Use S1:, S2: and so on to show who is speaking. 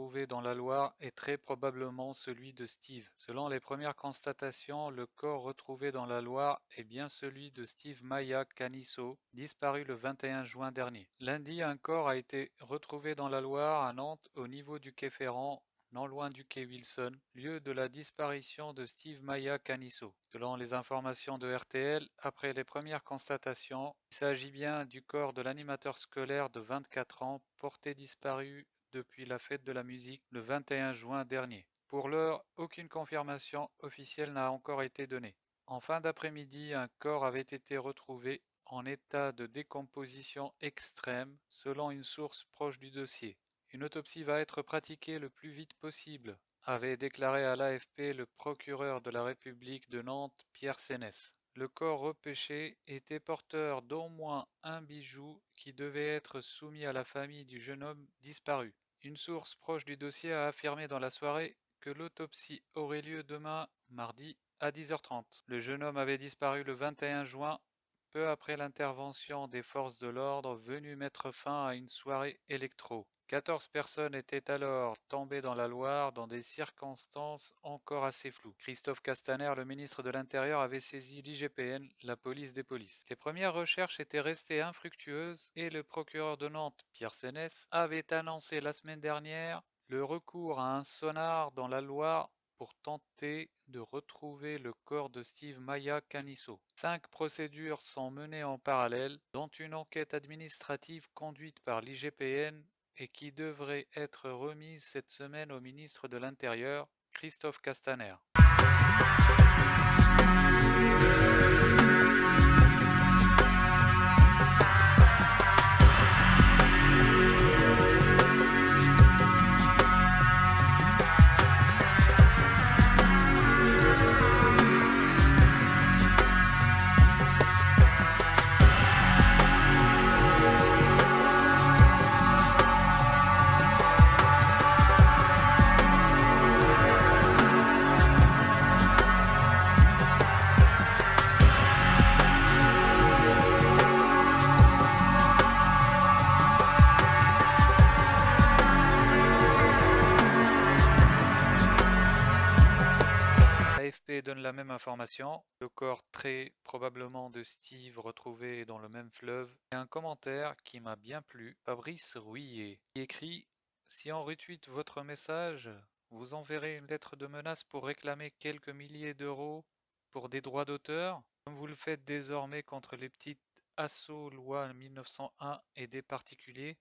S1: retrouvé dans la Loire est très probablement celui de Steve. Selon les premières constatations, le corps retrouvé dans la Loire est bien celui de Steve Maya Canisso, disparu le 21 juin dernier. Lundi, un corps a été retrouvé dans la Loire à Nantes au niveau du quai Ferrand, non loin du quai Wilson, lieu de la disparition de Steve Maya Canisso. Selon les informations de RTL, après les premières constatations, il s'agit bien du corps de l'animateur scolaire de 24 ans porté disparu depuis la fête de la musique le 21 juin dernier. Pour l'heure, aucune confirmation officielle n'a encore été donnée. En fin d'après-midi, un corps avait été retrouvé en état de décomposition extrême, selon une source proche du dossier. Une autopsie va être pratiquée le plus vite possible, avait déclaré à l'AFP le procureur de la République de Nantes, Pierre Sénès. Le corps repêché était porteur d'au moins un bijou qui devait être soumis à la famille du jeune homme disparu. Une source proche du dossier a affirmé dans la soirée que l'autopsie aurait lieu demain, mardi, à 10h30. Le jeune homme avait disparu le 21 juin, peu après l'intervention des forces de l'ordre venues mettre fin à une soirée électro. 14 personnes étaient alors tombées dans la Loire dans des circonstances encore assez floues. Christophe Castaner, le ministre de l'Intérieur, avait saisi l'IGPN, la police des polices. Les premières recherches étaient restées infructueuses et le procureur de Nantes, Pierre Sénès, avait annoncé la semaine dernière le recours à un sonar dans la Loire pour tenter de retrouver le corps de Steve Maya Canisso. 5 procédures sont menées en parallèle, dont une enquête administrative conduite par l'IGPN et qui devrait être remise cette semaine au ministre de l'Intérieur, Christophe Castaner. L'AFP donne la même information, le corps très probablement de Steve retrouvé dans le même fleuve, et un commentaire qui m'a bien plu, Fabrice Rouillet, qui écrit « Si on retweet votre message, vous enverrez une lettre de menace pour réclamer quelques milliers d'euros pour des droits d'auteur, comme vous le faites désormais contre les petites assauts loi 1901 et des particuliers. »